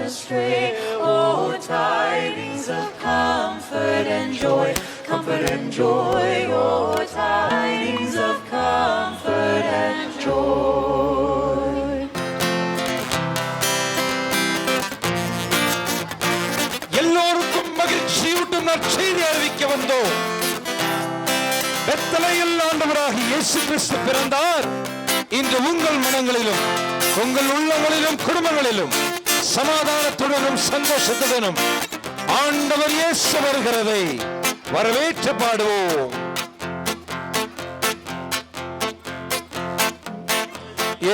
astray. Oh, tidings of comfort and joy, comfort and joy. Oh, tidings of comfort and joy. எல்லோருக்கும் மகிழ்ச்சியூட்டும் நற்செய்தி அறிவிக்க வந்தோம். பெத்லகேமில் ஆண்டவராகிய இயேசு கிறிஸ்து பிறந்தார். இன்று உங்கள் மனங்களிலும் உங்கள் உள்ளங்களிலும் குடும்பங்களிலும் சமாதானத்துடனும் சந்தோஷத்துடனும் ஆண்டவர் இயேசு வருகிறதை வரவேற்று பாடுவோம்.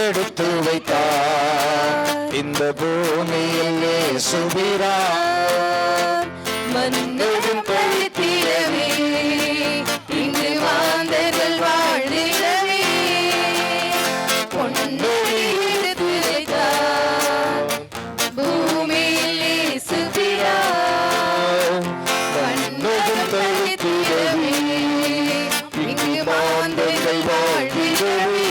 எடுத்து வைத்தார் இந்த பூமியில் இயேசு பிறந்தார். மன்னரும் பழித்திடவே இங்கு மாந்தர்கள் வாழ்ந்திடவே பொன்னொழி எடுத்து வைத்தார் பூமியில் இயேசு பிறந்தார். மன்னரும் பழித்திடவே இங்கு மாந்தர்கள் வாழ்ந்திடவே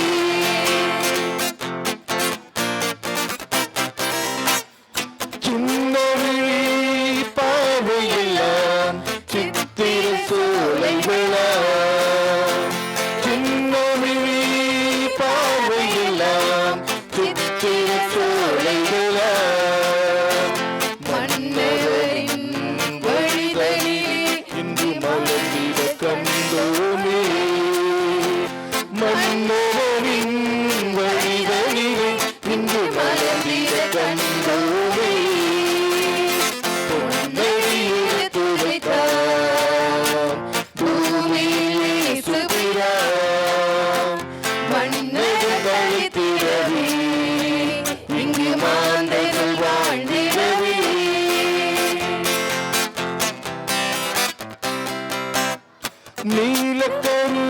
நீலக்கரு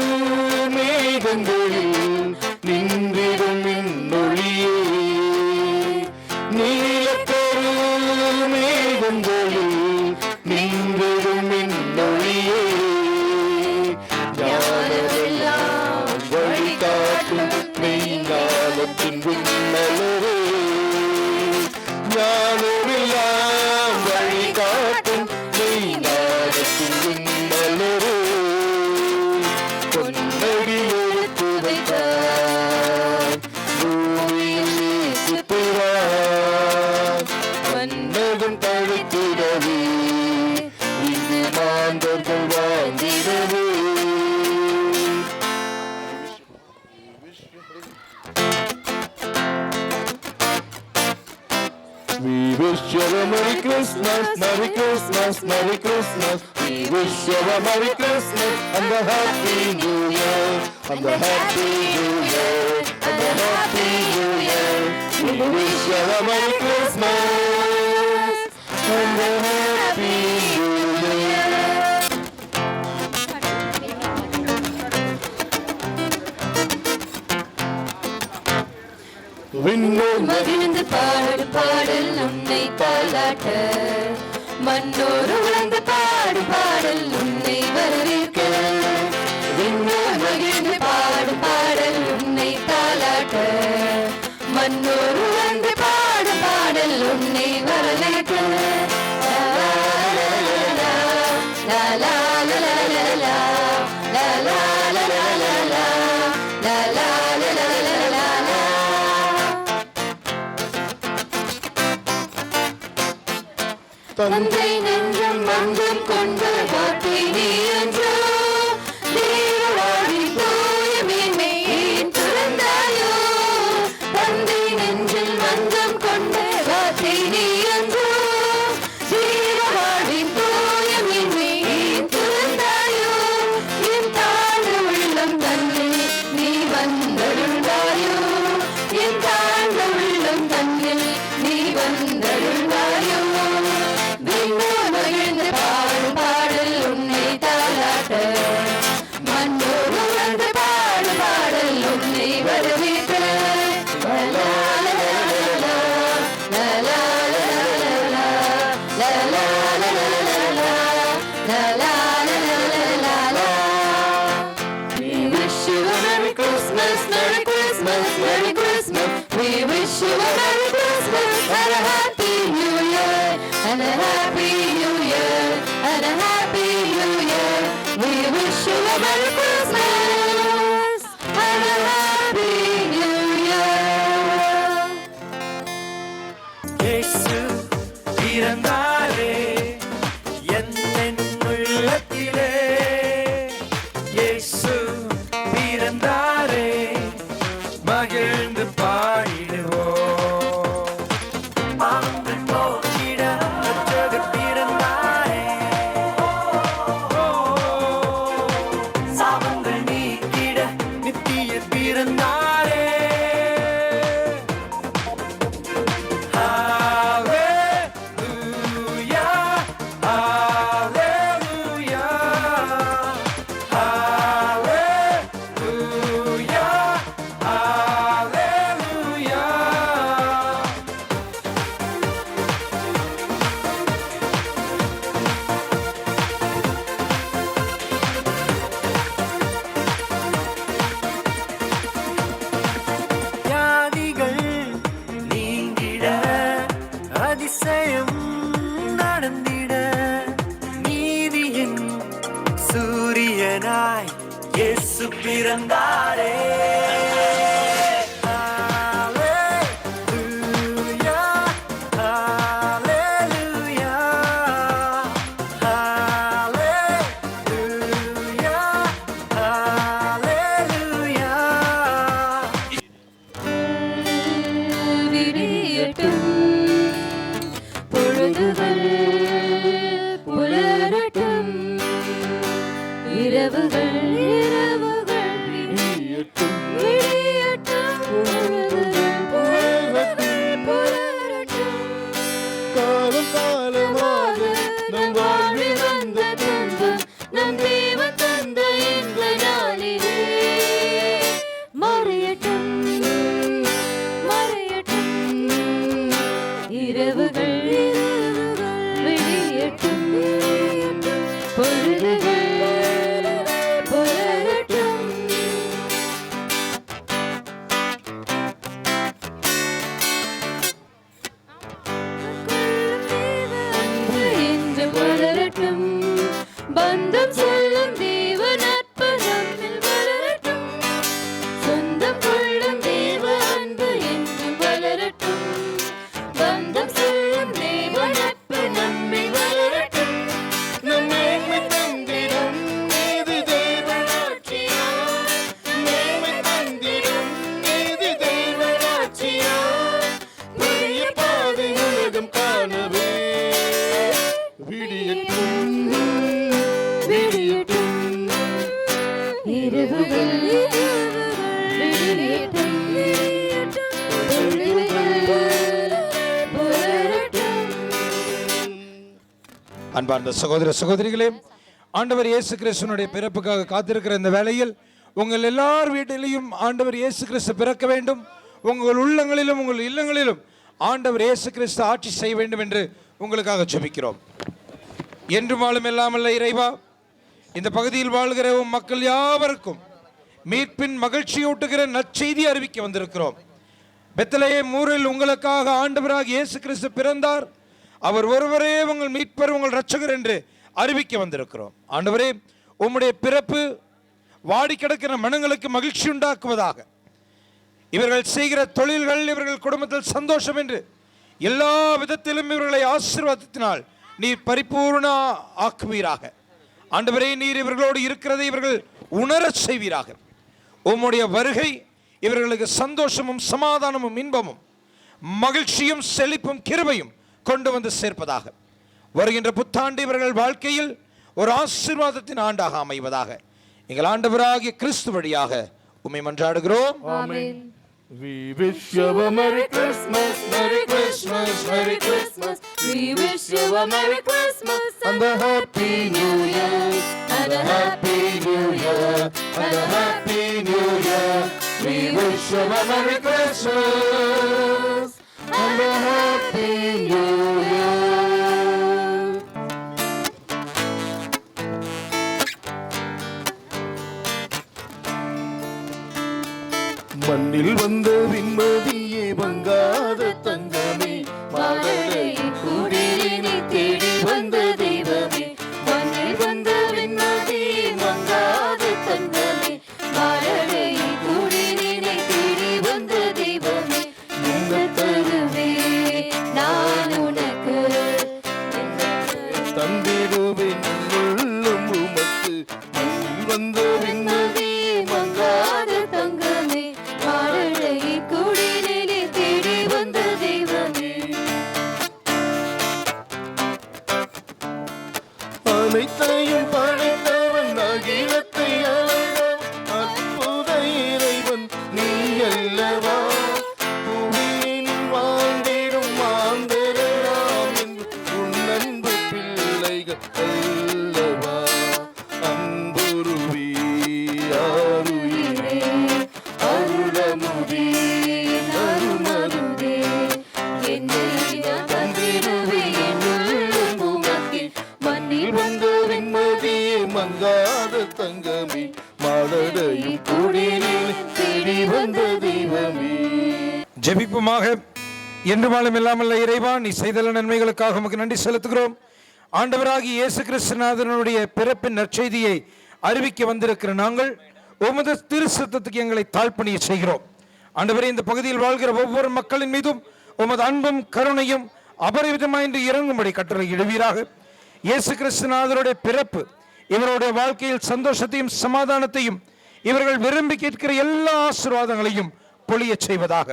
மேகங்களில் நின்றிடும் மின்னொளியே, நீலக்கரு மேகங்களில் நின்றிடும் மின்னொளியே, ஞானமெல்லாம் வழிகாட்டும் மெய்ஞானத்தின் விண்ணலரே, ஞானமெல்லாம் வழிகாட்டும் மெய்ஞானத்தின் விண்ணலரே, பொன்னடி எடுத்து வைத்தார் பூமியில் இயேசு பிறந்தார். மன்னரும் தழைத்திடவே இங்கு மாந்தர்கள் வாழ்ந்திடவே. We wish you a Merry Christmas, Merry Christmas, Merry Christmas. We wish you a Merry Christmas and a Happy New Year, and a Happy New Year, and a Happy New Year. We wish you a Merry Christmas and a Happy New Year. விண்ணோர் மகிழ்ந்து பாடு பாடல் உன்னை தாலாட்ட, மன்னோர் உழந்து பாடு பாடல் உன்னை வரவேற்க. விண்ணோர் மகிழ்ந்து பாடு பாடல் உன்னை தாலாட்ட, மன்னோர் உழந்து பாடு பாடல் உன்னை வரவேற்க. லா லா லா லா லா லா லா லா லா லா லா லா லா லா லா லா தந்தை நெஞ்சம் மங்கம் கொண்ட வார்த்தை நீ என்றோ, தேவவாழி தூய மேன்மையை துறந்தாயோ. தந்தை நெஞ்சில் மங்கம் கொண்ட வார்த்தை நீ என்றோ, தேவவாழி தூய மேன்மையை துறந்தாயோ. என் தாழ்ந்த உள்ளம் தன்னில் நீ வந்தருள்வாயோ, என் தாழ்ந்த உள்ளம் தன்னில் நீ வந்தருள்வாயோ. மகிழ்ந்து பாடு பாடல் உன்னை தாலாட்ட, இயேசு பிறந்தாரே என் உள்ளத்திலே. இயேசு பிறந்தாரே மகிழ்ந்து பாடிடுவோம். பாவங்கள் போக்கிட ரட்சகர் பிறந்தாரே. சாபங்கள் நீக்கிட நித்தியர் பிறந்தாரே. அதிசயம் நடந்திட நீதியின் சூரியனாய் இயேசு பிறந்தாரே. இரவுகள் இரவுகள் விடியட்டும் விடியட்டும் புலரட்டும் புலரட்டும். காலம் காலமாக நம் வாழ்வில் வந்த துன்பம் நம் தேவன் தந்த இந்த நாளிலே மறையட்டும் மறையட்டும். இரவுகள் இரவுகள் விடியட்டும் விடியட்டும் பொழுதுகள் பந்தம் சொல்லும் தேவ நட்பு நம்மில் வளரட்டும். சொந்தம் கொள்ளும் தேவ அன்பு என்றும் வளரட்டும். பந்தம் சொல்லும் தேவ நட்பு நம்மில் வளரட்டும். நம்மை தந்திடும் நீதி தேவனாட்சியா. நம்மை தந்திடும் நீதி தேவனாட்சியா. புதிய பாதை உலகம் காணவே விடியட்டும் இரவுகள் விடியட்டும் விடியட்டும் புலரட்டும். அன்பார்ந்த சகோதர சகோதரிகளே, ஆண்டவர் இயேசு கிறிஸ்துவினுடைய பிறப்புக்காக காத்திருக்கிற இந்த வேளையில் உங்கள் எல்லார் வீட்டிலையும் ஆண்டவர் இயேசு கிறிஸ்து பிறக்க வேண்டும். உங்கள் உள்ளங்களிலும் உங்கள் இல்லங்களிலும் ஆண்டவர் இயேசு கிறிஸ்து ஆட்சி செய்ய வேண்டும் என்று உங்களுக்காக ஜெபிக்கிறோம். என்றும் வாழும் எல்லாமல்ல இறைவா, இந்த பகுதியில் வாழ்கிற மக்கள் யாவருக்கும் மீட்பின் மகிழ்ச்சியூட்டுகிற நற்செய்தி அறிவிக்க வந்திருக்கிறோம். பெத்லகேம் ஊரில் உங்களுக்காக ஆண்டவராக இயேசு கிறிஸ்து பிறந்தார். அவர் ஒருவரே உங்கள் மீட்பர், உங்கள் இரட்சகர் என்று அறிவிக்க வந்திருக்கிறோம். ஆண்டவரே, உம்முடைய பிறப்பு வாடி கிடக்கிற மனங்களுக்கு மகிழ்ச்சி உண்டாக்குவதாக, இவர்கள் செய்கிற தொழில்கள் இவர்கள் குடும்பத்தில் சந்தோஷம் என்று எல்லா விதத்திலும் இவர்களை ஆசீர்வாதத்தினால் நீர் பரிபூர்ண ஆக்குவீராக. ஆண்டவரே, நீர் இவர்களோடு இருக்கிறதை இவர்கள் உணரச் செய்வீராக. உம்முடைய வருகை இவர்களுக்கு சந்தோஷமும் சமாதானமும் இன்பமும் மகிழ்ச்சியும் செழிப்பும் கிருபையும் கொண்டு வந்து சேர்ப்பதாக. வருகின்ற புத்தாண்டு இவர்கள் வாழ்க்கையில் ஒரு ஆசீர்வாதத்தின் ஆண்டாக அமைவதாக எங்கள் ஆண்டவராகிய கிறிஸ்து வழியாக உம்மை மன்றாடுகிறோம். ஆமென். We wish you a Merry Christmas, Merry Christmas, Merry Christmas. We wish you a Merry Christmas and a Happy New Year, and a Happy New Year, and a Happy New Year. We wish you a Merry Christmas and a Happy New Year. மண்ணில் வந்த விண்மதியே, வங்காத தங்கமே, மழலை குடிலினை தேடி வந்த தெய்வமே. மண்ணில் வந்த விண்மதியே, மங்காத தங்கமே, மழலை குடிலினை தேடி வந்த தெய்வமே. இந்த அனைத்தையும் படைத்தவன் அகிலத்தை அளந்தவன் அற்புத இறைவன் நீ அல்லவா பூமியின் வாழ்ந்திடும் மாந்தரெல்லாம் என்று உன் அன்பு பிள்ளைகள் அல்லவா அன்புருவி ஆருயிரே அருளமுதே அருமருதே என்னை நான் தந்திருவே என்னுள்ளும் உமக்கில் மண்ணில் வந்த வெண்மதியே மங்காத தங்கமே மாடடையும் குடிலில் தேடி வந்த தெய்வமே. ஜெபிப்புமாக. என்று வாழும் இல்லாமல் இறைவா, நீ செய்த நன்மைகளுக்காக உமக்கு நன்றி செலுத்துகிறோம். ஆண்டவராகிய இயேசு கிறிஸ்துநாதனுடைய பிறப்பின் நற்செய்தியை அறிவிக்க வந்திருக்கிற நாங்கள் உமது திருச்சத்தத்துக்கு எங்களை தாழ்பணிய செய்கிறோம். ஆண்டவரே, இந்த பகுதியில் வாழ்கிற ஒவ்வொரு மக்களின் மீதும் உமது அன்பும் கருணையும் அபரிவிதமாயின்றி இறங்கும்படி கட்டளை இடுவீராக. இயேசு கிறிஸ்துநாதருடைய பிறப்பு இவருடைய வாழ்க்கையில் சந்தோஷத்தையும் சமாதானத்தையும் இவர்கள் விரும்பி கேட்கிற எல்லா ஆசீர்வாதங்களையும் பொழிய செய்வதாக.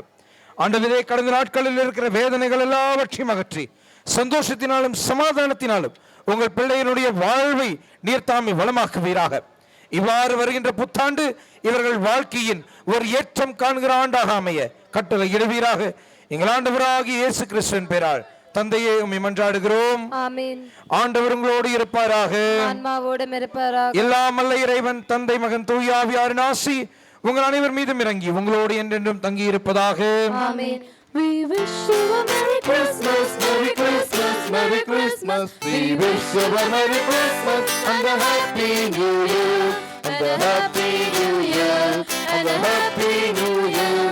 ஆண்டவரே, கடந்த நாட்களில் இருக்கிற வேதனைகள் எல்லாவற்றையும் அகற்றி சந்தோஷத்தினாலும் சமாதானத்தினாலும் உங்கள் பிள்ளையினுடைய வாழ்வை நீர்த்தாமை வளமாக்குவீராக. இவ்வாறு வருகின்ற புத்தாண்டு இவர்கள் வாழ்க்கையின் ஒரு ஏற்றம் காண்கிற ஆண்டாக அமைய கட்டளை இடுவீராக. எங்கள் ஆண்டவராகிய இயேசு கிறிஸ்துவின் பெயரால் தந்தையே உம்மை மன்றாடுகிறோம். ஆமென். ஆண்டவர் உங்களோடு இருப்பாராக. ஆன்மாவோடும் இருப்பாராக. எல்லாம் வல்ல இறைவன் தந்தை மகன் தூய ஆவியாரின் ஆசி உங்கள் அனைவர் மீதும் இறங்கி உங்களோடு என்றென்றும் தங்கி இருப்பதாக. ஆமென். We wish you a Merry Christmas, Merry Christmas, Merry Christmas. We wish you a Merry Christmas and a Happy New Year, and a Happy New Year, and a Happy New Year.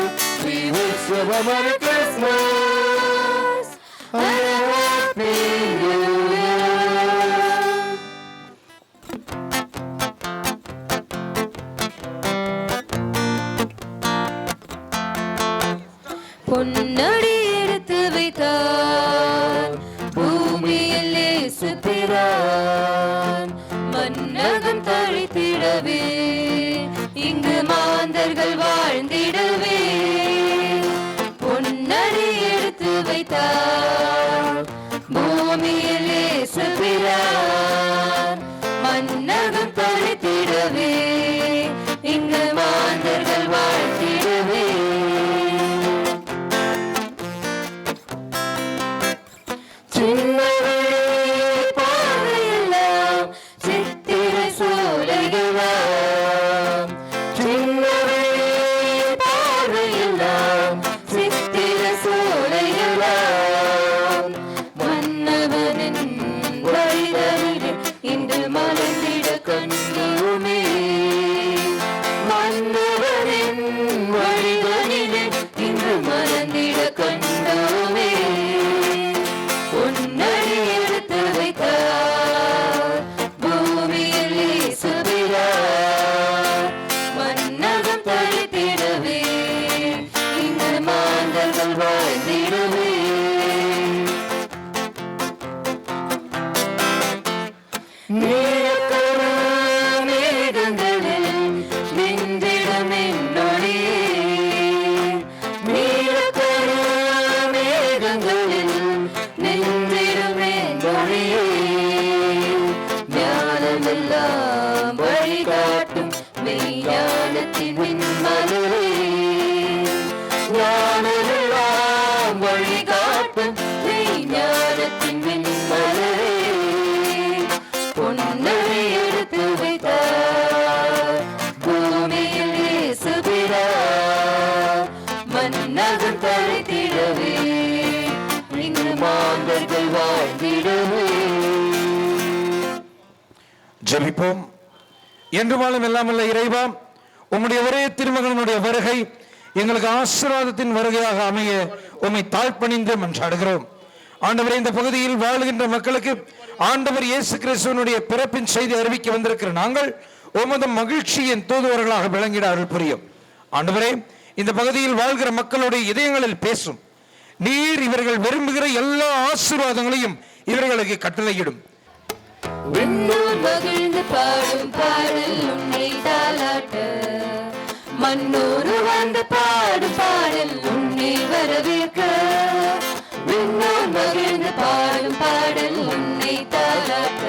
We wish you a Merry Christmas and a Happy New Year. பொன்னடி எடுத்து வைத்தான் பூமியில் இயேசு பிரான் மன்னகம் தழைத்திடவே இங்கு மாந்தர்கள் வாழ்ந்திடவே பொன்னடி எடுத்து வைத்தான் பூமியில் இயேசு பிரான் மன்னகம் தழைத்திடவே இங்கு மாந்தர்கள் வாழ்ந்திடவே பார்வையெல்லாம் சித்திரை சோலைகளாம் பார்வையெல்லாம் சித்திரை சோலைகளாம் மன்னவனின் வழிதலில் இன்று மலர்ந்திட கண்டோமே மன்னவனின் வழிதலில் இன்று மலர்ந்திட கண்டோமே பொன்னடி எடுத்து வைத்தார் பூமியில் இயேசு பிரான் மன்னகம் தழைத்திடவே இங்கு மாந்தர்கள் வாழ்ந்திடவே நீலக்கரு மேகங்களில் நின்றிடும் என்னொளியே நீலக்கரு மேகங்களில் ஞானமெல்லாம் வழிகாட்டும் மெய்ஞானத்தின் மின்மலரே ஞானமெல்லாம் வழிகாட்டும் மெய்ஞானத்தின் மின்மலரே பொன்னடி எடுத்து வைத்தார் பூமியில் இயேசு பிரான் மன்னகம் தழைத்திடவே இங்கு மாந்தர்கள் வாழ்ந்திடவே. ஜெபிப்போம். என்று வாழும் எல்லாமல்ல இறைவா, உம்முடைய ஒரே திருமகனுடைய வருகை எங்களுக்கு ஆசீர்வாதத்தின் வருகையாக அமைய உம்மை தாழ்பணிந்து மன்றாடுகிறோம். ஆண்டவரே, இந்த பகுதியில் வாழுகின்ற மக்களுக்கு ஆண்டவர் இயேசு கிறிஸ்துவினுடைய பிறப்பின் செய்தி அறிவிக்க வந்திருக்கிற நாங்கள் உமது மகிழ்ச்சியின் தூதுவர்களாக விளங்கிட அருள் புரியும். ஆண்டவரே, இந்த பகுதியில் வாழ்கிற மக்களுடைய இதயங்களில் பேசும் நீர் இவர்கள் விரும்புகிற எல்லா ஆசீர்வாதங்களையும் இவர்களுக்கு கட்டளையிடும். விண்ணூர் மகிழ்ந்து பாடும் பாடல் உன்னை தாலாட்ட மண்ணூர் வந்து பாடும் பாடல் உன்னை வரவேற்க விண்ணூர் மகிழ்ந்து பாடும் பாடல் உன்னை தாலாட்ட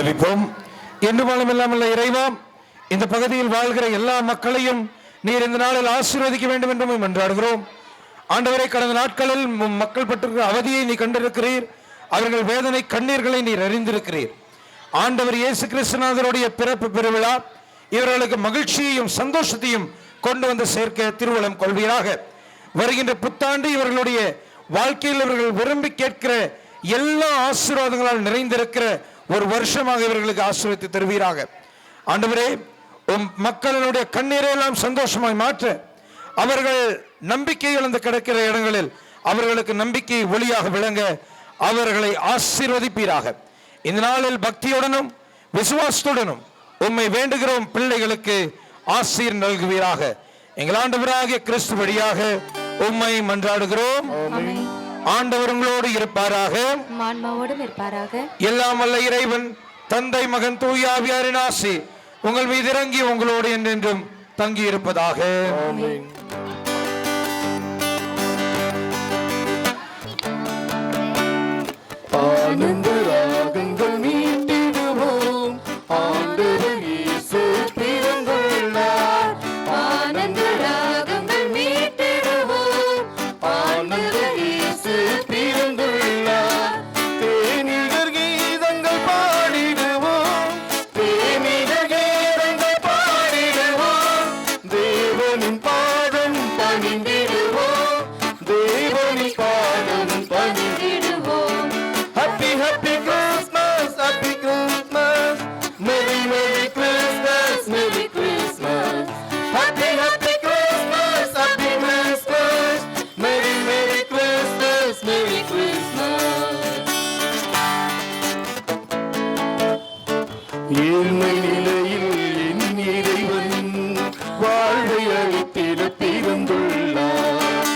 ஜெபிப்போம். என்று இல்லாமல் இறைவா, இந்த பகுதியில் வாழ்கிற எல்லா மக்களையும் நீர் இந்த நாளில் ஆசீர்வதிக்க வேண்டும் என்று மன்றாடுகிறோம். ஆண்டவரை, கடந்த நாட்களில் மக்கள் பட்டிருக்கிற அவதியை நீ கண்டிருக்கிறீர். அவர்கள் வேதனை கண்ணீர்களை நீர் அறிந்திருக்கிறீர். ஆண்டவர் இயேசு கிறிஸ்துநாதருடைய பிறப்பு பெருவிழா இவர்களுக்கு மகிழ்ச்சியையும் சந்தோஷத்தையும் கொண்டு வந்து சேர்க்க திருவுளம் கொள்வீராக. வருகின்ற புத்தாண்டு இவர்களுடைய வாழ்க்கையில் இவர்கள் விரும்பி கேட்கிற எல்லா ஆசீர்வாதங்களால் நிறைந்திருக்கிற ஒரு வருஷமாக இவர்களுக்கு ஆசீர்வதித்து தருவீராக. ஆண்டவரே, மக்களுடைய கண்ணீரை எல்லாம் சந்தோஷமாய் மாற்ற, அவர்கள் நம்பிக்கை இழந்து கிடக்கிற இடங்களில் அவர்களுக்கு நம்பிக்கை ஒளியாக விளங்க அவர்களை ஆசீர்வதிப்பீராக. இந்த நாளில் பக்தியுடனும் விசுவாசத்துடனும் உம்மை வேண்டுகிறோம் பிள்ளைகளுக்கு ஆசீர் நல்குவீராக. எங்கள் ஆண்டவராகிய கிறிஸ்து வழியாக உம்மை மன்றாடுகிறோம். ஆண்டவர் உங்களோடு இருப்பாராக. எல்லாம் வல்ல இறைவன் தந்தை, மகன், தூய ஆவியாரின் ஆசி உங்கள் மீது இறங்கி உங்களோடு என்றென்றும் தங்கி இருப்பதாக. ஆனந்த ராகங்கள் மீட்டிடுவோம், ஆண்டவர் இயேசு பிறந்துள்ளார். ஆனந்த ராகங்கள் மீட்டிடுவோம், ஆண்டவர் இயேசு பிறந்துள்ளார். தேனிதழ் கீதங்கள் பாடிடுவோம், தேனிதழ் கீதங்கள் பாடிடுவோம். தேவனின் பாதம் பணிந்திடுவோம், தேவனின் பாதம் பணிந்திடுவோம். Happy, happy Christmas, happy Christmas. Merry, Merry Christmas, Merry Christmas. Happy, happy Christmas, happy Christmas. Merry, Merry Christmas, Merry Christmas. ஏழ்மை நிலையில் என் இறைவன் வாழ்வை அளித்திட பிறந்துள்ளார்.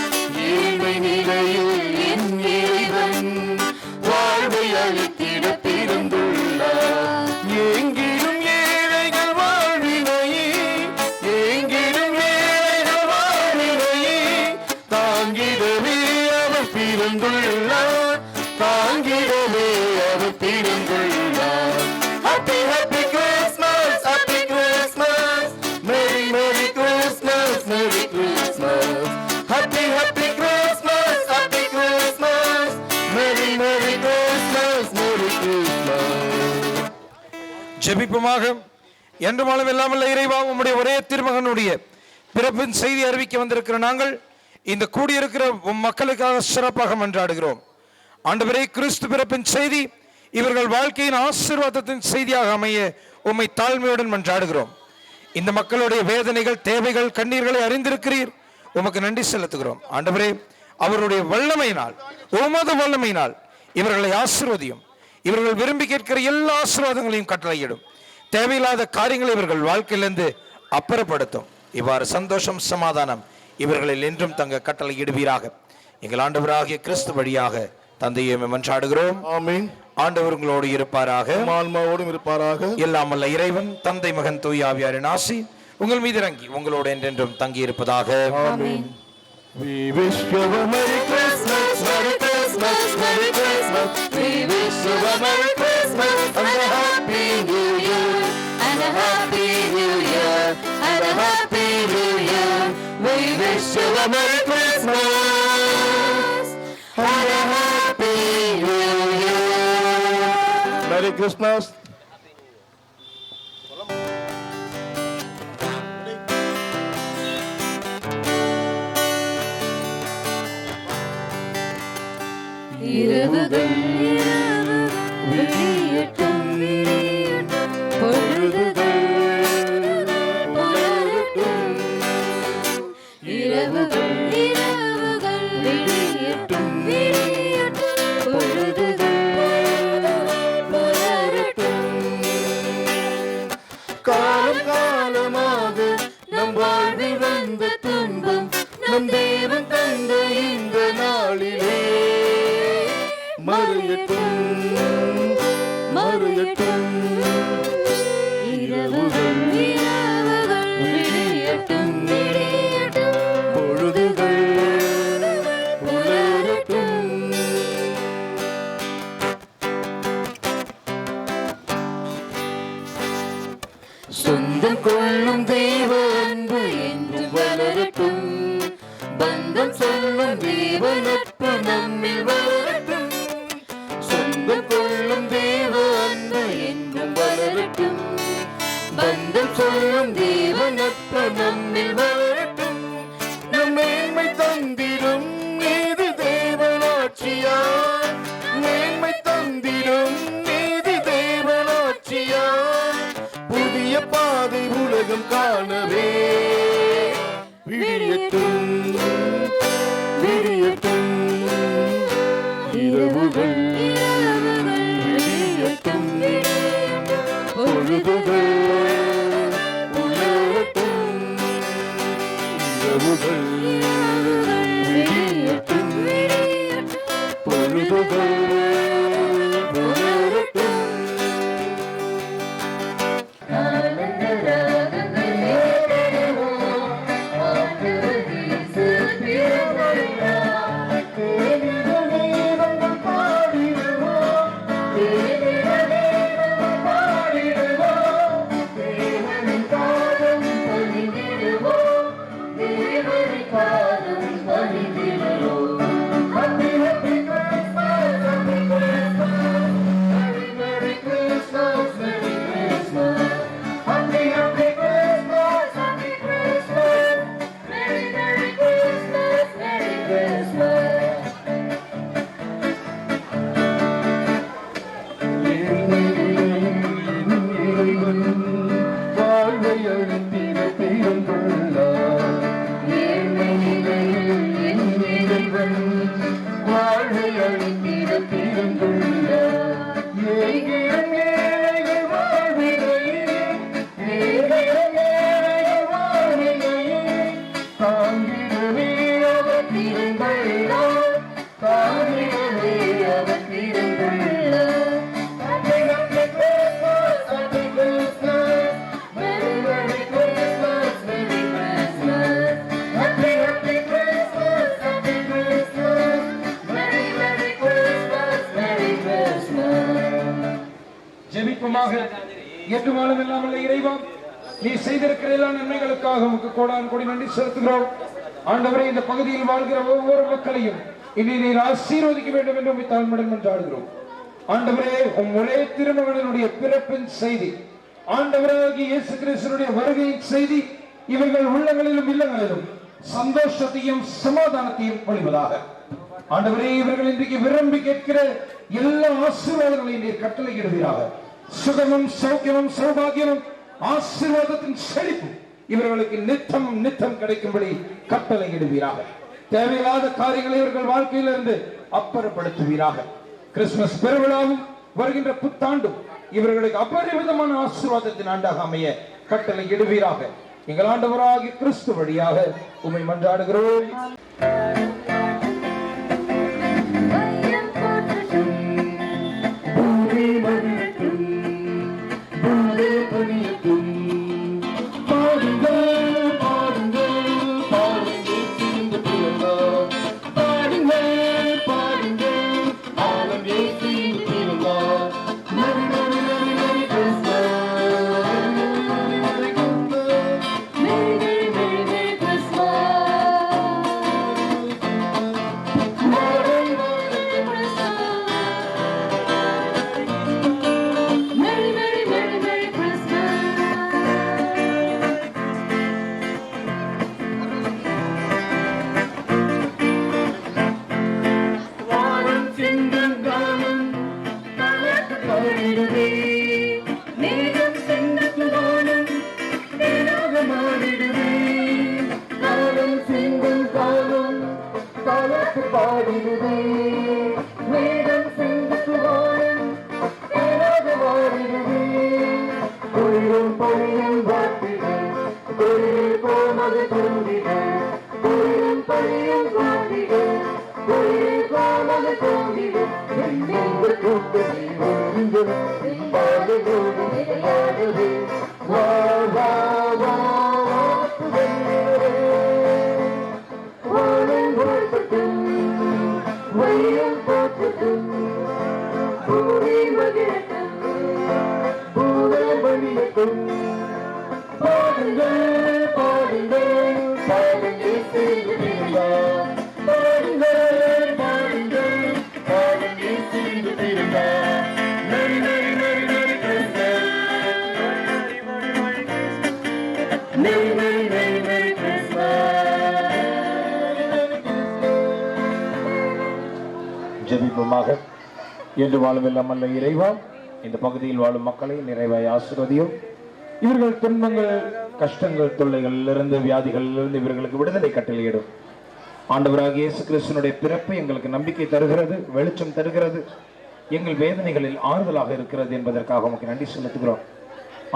ஏழ்மை நிலையில் என் இறைவன் வாழ்வை அளித்திட பிறந்துள்ளார். எங்கிலும் ஏழைகள் வாழ்வினையே, எங்கிலும் ஏழைகள் வாழ்வினையே தாங்கிடவே அவர் பிறந்துள்ளார், தாங்கிடவே அவர் பிறந்துள்ளார். Happy, happy Christmas, happy Christmas. Merry, Merry Christmas, Merry Christmas. Happy, happy Christmas, happy Christmas. Merry, Merry Christmas, Merry Christmas. ஜெபிப்புமாக. என்று மாலும் இல்லாமல் இறைவா, உம்முடைய ஒரே திருமகனுடைய பிறப்பின் செய்தி அறிவிக்க வந்திருக்கிற நாங்கள் இந்த கூடியிருக்கிற மக்களுக்காக சிறப்பாக மன்றாடுகிறோம். ஆண்டவரே, கிறிஸ்து பிறப்பின் செய்தி இவர்கள் வாழ்க்கையின் ஆசீர்வாதத்தின் செய்தியாக அமைய உம்மை தாழ்மையுடன் மன்றாடுகிறோம். இந்த மக்களுடைய வேதனைகள், தேவைகள், கண்ணீர்களை அறிந்திருக்கிறீர். உமக்கு நன்றி செலுத்துகிறோம். ஆண்டவரே, அவருடைய வல்லமையினால், உமது வல்லமையினால் இவர்களை ஆசீர்வதியும். இவர்கள் விரும்பி கேட்கிற எல்லா ஆசீர்வாதங்களையும் கட்டளையிடும். தேவையில்லாத காரியங்களை இவர்கள் வாழ்க்கையிலிருந்து அப்புறப்படுத்தும். இவ்வாறு சந்தோஷம், சமாதானம் இவர்களில் என்றும் தங்க கட்டளையிடுவீராக. எங்கள் ஆண்டவராகிய கிறிஸ்து வழியாக தந்தையை மன்றாடுகிறோம். ஆமென். ஆண்டவர் உங்களோடு இருப்பாராக, ஆன்மாவோடும் இருப்பாராக. எல்லாம் வல்ல இறைவன் தந்தை, மகன், தூய ஆவியாரின் ஆசி உங்கள் மீது இறங்கி உங்களோடு என்றென்றும் தங்கி இருப்பதாக. ஆமென். We wish you a Merry Christmas, Merry Christmas, Merry Christmas. We wish you a Merry Christmas and a Happy New Year, and a Happy New Year, and a Happy New Year. We wish you a Merry Christmas and a Happy New Year. Merry Christmas. இரவுகள் விடியட்டும், பொழுதுகள் புலரட்டும். இரவுகள் விடியட்டும், பொழுதுகள் புலரட்டும். காலம் காலமாக நம் வாழ்வில் வந்த துன்பம் நம் தேவன் தந்த இந்த நாளிலே மறையட்டும், மறையட்டும். இரவுகள் விடியட்டும், பொழுதுகள் புலரட்டும். தேவ நட்பு நம்மில் வளரட்டும், சொந்தம் கொள்ளும் தேவ அன்பு என்றும் வளரட்டும். பந்தம் சொல்லும் தேவ நட்பு நம்மில் வளரட்டும். நம் மேன்மை தந்திடும் நீதி தேவனாட்சியா, மேன்மை தந்திடும் நீதி தேவனாட்சியா. புதிய பாதை உலகம் காணவே விடியட்டும், விடியட்டும் இரவுகள், விடியட்டும் பொழுதுகள், உலகட்டும் இரவுகள், விடியட்டும் பொழுதுகள், உலகட்டும். ஜெபிப்போமாக. எட்டுமாலும் இல்லாமல் இறைவா, நீ செய்திருக்கிற எல்லா நன்மைகளுக்காக உமக்கு கோடான் கோடி நன்றி செலுத்துகிறோம். ஆண்டவரே, இந்த பகுதியில் வாழ்கிற ஒவ்வொரு மக்களையும் இனி நீர் ஆசீர்வதிக்க வேண்டும் என்று உம்மை தாழ்மையுடன் மன்றாடுகிறோம். ஆண்டவரே, உம் ஒரே திருமகனுடைய பிறப்பின் செய்தி, ஆண்டவராகிய இயேசு கிறிஸ்துவினுடைய வருகையின் செய்தி, இவைகள் உள்ளங்களிலும் இல்லங்களிலும் சந்தோஷத்தையும் சமாதானத்தையும் பொழிவதாக. ஆண்டவரே, இவர்கள் இன்றைக்கு விரும்பி கேட்கிற எல்லா ஆசீர்வாதங்களையும் நீர் கட்டளையிடுவீராக. சுகமும் சௌக்கியமும் சௌபாகியமும் ஆசீர்வாதத்தின் செழிப்பு இவர்களுக்கு நித்தம் நித்தம் கிடைக்கும்படி கட்டளையிடுவீராக. தேவையில்லாத காரியங்களை இவர்கள் வாழ்க்கையிலிருந்து அப்புறப்படுத்துவீராக. கிறிஸ்துமஸ் பெருவிழாவும் வருகின்ற புத்தாண்டும் இவர்களுக்கு அபரிமிதமான ஆசீர்வாதத்தின் ஆண்டாக அமைய கட்டளையிடுவீராக. எங்கள் ஆண்டவராகிய கிறிஸ்து வழியாக உம்மை மன்றாடுகிறோம். பாடுங்கள், பாடுங்கள், பாடுங்கள், ஜெபிப்போமாக. என்று வாழும் இல்லாமல் இறைவா, இந்த பகுதியில் வாழும் மக்களை நிறைவாய் ஆசீர்வதியும். இவர்கள் துன்பங்கள், கஷ்டங்கள், தொல்லைகளிலிருந்து, வியாதிகளிலிருந்து இவர்களுக்கு விடுதலை கட்டளையிடும். ஆண்டவராகிய இயேசு கிறிஸ்துவினுடைய பிறப்பு எங்களுக்கு நம்பிக்கை தருகிறது, வெளிச்சம் தருகிறது, எங்கள் வேதனைகளில் ஆறுதலாக இருக்கிறது என்பதற்காக உமக்கு நன்றி செலுத்துகிறோம்.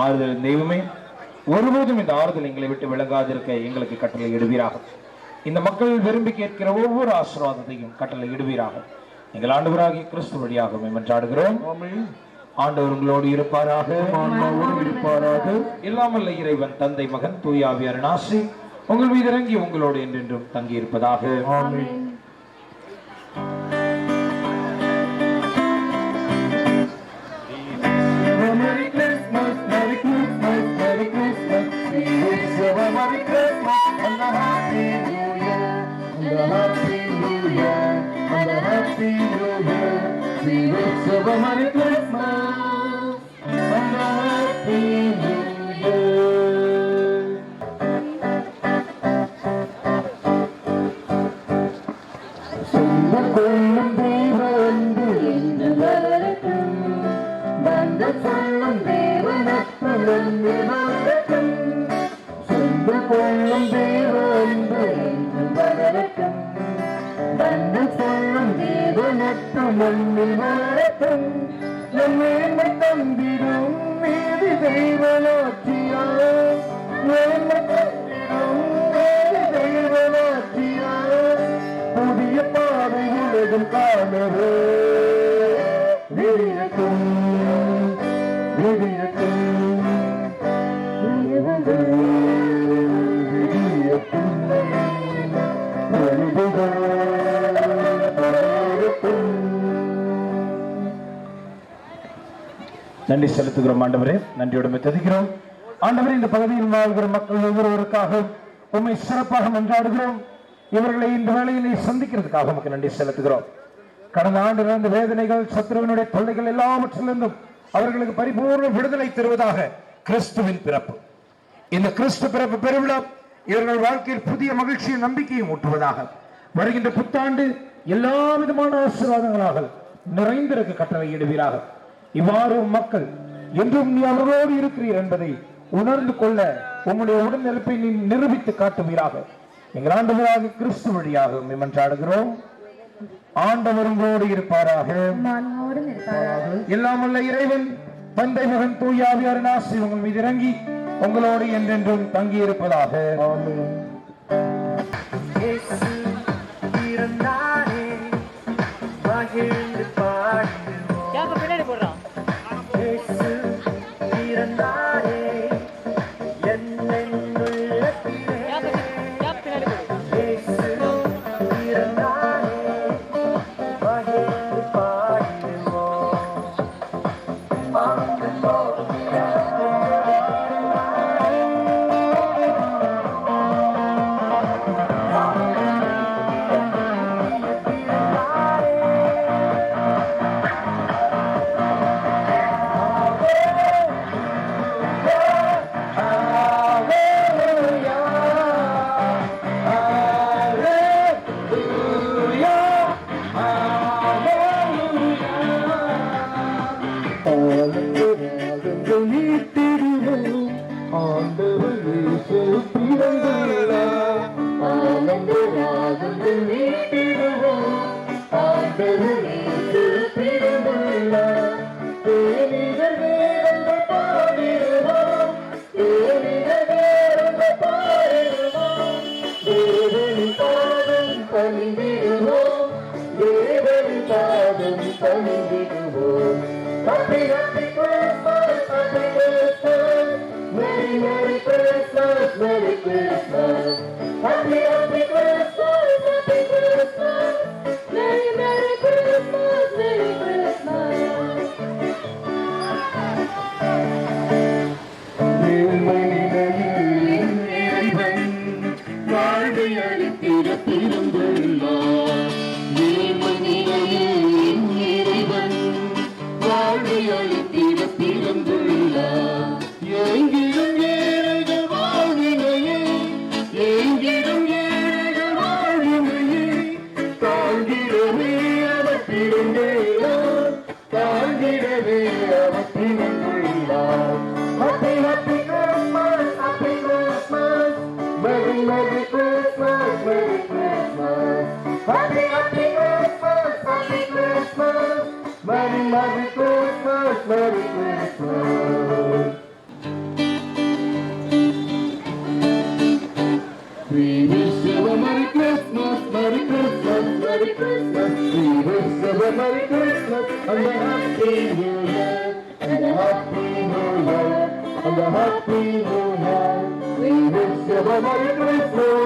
ஆறுதல் தெய்வமே, ஒருபோதும் இந்த ஆறுதல் எங்களை விட்டு விலகாதிருக்க எங்களுக்கு கட்டளை இடுவீராக. இந்த மக்கள் விரும்பி கேட்கிற ஒவ்வொரு ஆசீர்வாதத்தையும் கட்டளை இடுவீராக. எங்கள் ஆண்டவராகிய கிறிஸ்து வழியாக மன்றாடுகிறோம். ஆண்டவர் உங்களோடு இருப்பாராக. எல்லாமல்ல இறைவன் தந்தை, மகன், தூய ஆவியாரின் ஆசி உங்கள் மீது இறங்கி உங்களோடு என்றென்றும் தங்கி இருப்பதாக. புதிய பாதை உலகம் காணவே விழியட்டும் விழியட்டும் நன்றி செலுத்துகிறோம். ஆண்டவரே, நன்றியோடு துதிக்கிறோம். ஆண்டவரே, இந்த பகுதியில் வாழ்கிற மக்கள் ஒவ்வொருவருக்காக உண்மை சிறப்பாக மன்றாடுகிறோம். இவர்களை இந்த வேளையிலே சந்திக்கிறதுக்காக உமக்கு நன்றி செலுத்துகிறோம். கடந்த ஆண்டு நடந்த வேதனைகள், சத்துருவினுடைய தொல்லைகள் எல்லாவற்றிலிருந்தும் அவர்களுக்கு பரிபூர்ண விடுதலை தருவதாக கிறிஸ்துவின் பிறப்பு, இந்த கிறிஸ்து பிறப்பு பெருவிழா இவர்கள் வாழ்க்கையில் புதிய மகிழ்ச்சியும் நம்பிக்கையும் ஊட்டுவதாக. வருகின்ற புத்தாண்டு எல்லா விதமான ஆசீர்வாதங்களாக நிறைந்திருக்க கட்டளையிடுவீராக. இவ்வாறு மக்கள் என்றும் நீ அவர்களோடு இருக்கிறீர் என்பதை உணர்ந்து கொள்ள உம்முடைய உடனிருப்பை நீ நிரூபித்து காட்டுவீராக. எங்கள் ஆண்டவராக கிறிஸ்து வழியாக மன்றாடுகிறோம். ஆண்டவர் உங்களோடு இருப்பாராக. எல்லாம் வல்ல இறைவன் தந்தை, மகன், தூய ஆவியாரின் ஆசி உங்கள் மீது இறங்கி உங்களோடு என்றென்றும் தங்கி இருப்பதாக. எங்கிடும் ஏழைகள் வாழ்வினையே, எங்கிடும் ஏழை Happy, happy Christmas, happy Christmas. Merry, Merry Christmas, Merry Christmas. We wish you a Merry Christmas, Merry Christmas, Merry Christmas. We wish you a Merry Christmas and a Happy New Year, and a Happy New Year, and a Happy New Year. We wish you a Merry Christmas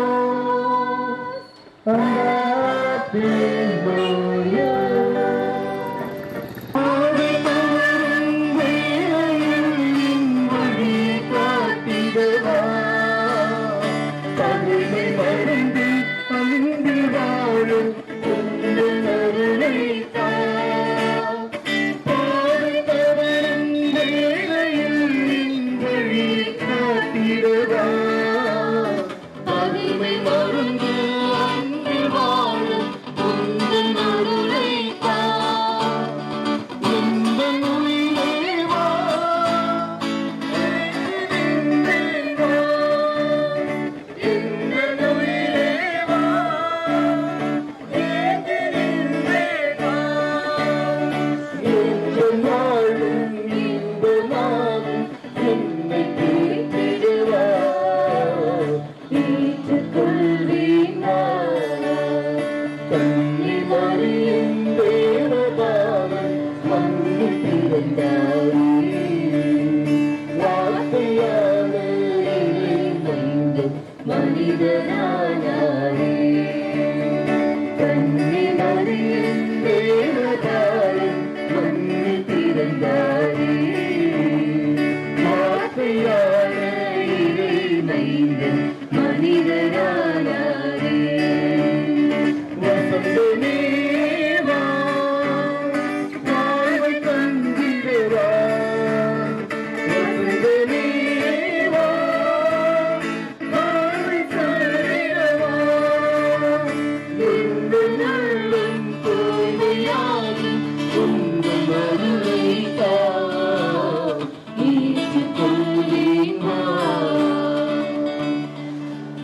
and a Happy New Year.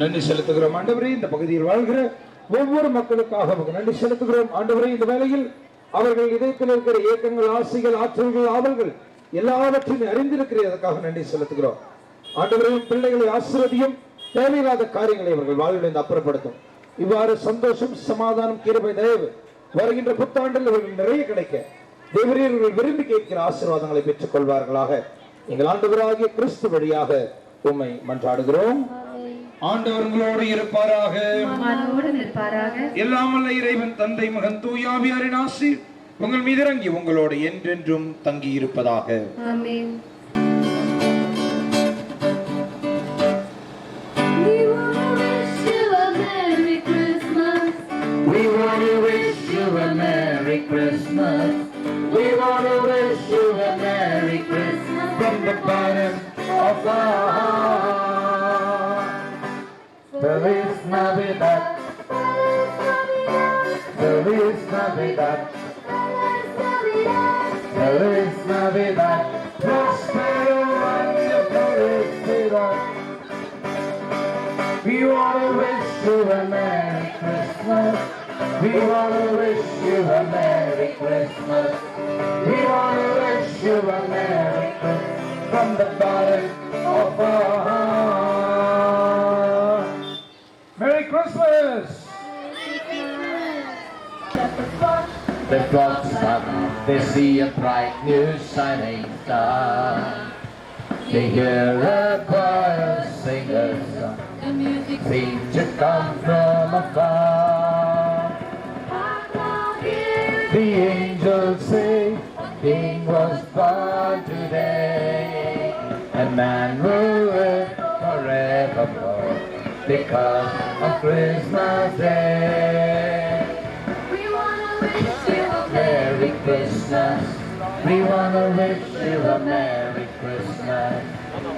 நன்றி செலுத்துகிறோம் ஆண்டவரே. இந்த பகுதியில் வாழ்கிற ஒவ்வொரு மக்களுக்காக நன்றி செலுத்துகிறோம் ஆண்டவரே. இந்த வேளையில் அவர்கள் இதயத்தில் இருக்கிற இயக்கங்கள், ஆசைகள், ஆற்றல்கள், ஆவல்கள் எல்லாவற்றையும் அறிந்திருக்கிறதற்காக நன்றி செலுத்துகிறோம் ஆண்டவரே. பிள்ளைகளை ஆசீர்வதியும், தேவையில்லாத காரியங்களை அவர்கள் வாழ்வில் அப்புறப்படுத்தும். இவ்வாறு சந்தோஷம், சமாதானம், கிருபை, தயவு வருகின்ற புத்தாண்டில் அவர்கள் நிறைய கிடைக்க தேவரீர்கள் விரும்பி கேட்கிற ஆசீர்வாதங்களை பெற்றுக் கொள்வார்களாக எங்கள் ஆண்டவராகிய கிறிஸ்து வழியாக உம்மை மன்றாடுகிறோம். ஆண்டவர்களோடு இருப்பாராக. எல்லாம் வல்ல இறைவன் தந்தை, மகன், தூய ஆவியாரின் ஆசி உங்கள் மீது இறங்கி உங்களோடு என்றென்றும் தங்கி இருப்பதாக. ஆமென். We want to wish you a Merry Christmas. We want to wish you a Merry Christmas from the bottom of our heart. Feliz Navidad, Feliz Navidad, Feliz Navidad, Prospero año felicidad. We want to wish you a Merry Christmas. We want to wish you a Merry Christmas. We want to wish you a Merry Christmas from the bottom of our heart. Merry Christmas. The clocks stop, they see a bright new shining star. They hear a choir sing a song, seem to come from afar. The angels say, King was born today, and man will live forevermore because of Christmas Day. We wanna wish you a Merry Christmas. We wanna wish you a Merry Christmas.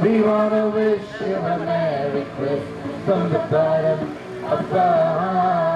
We wanna wish you a Merry Christmas from the bottom of our heart.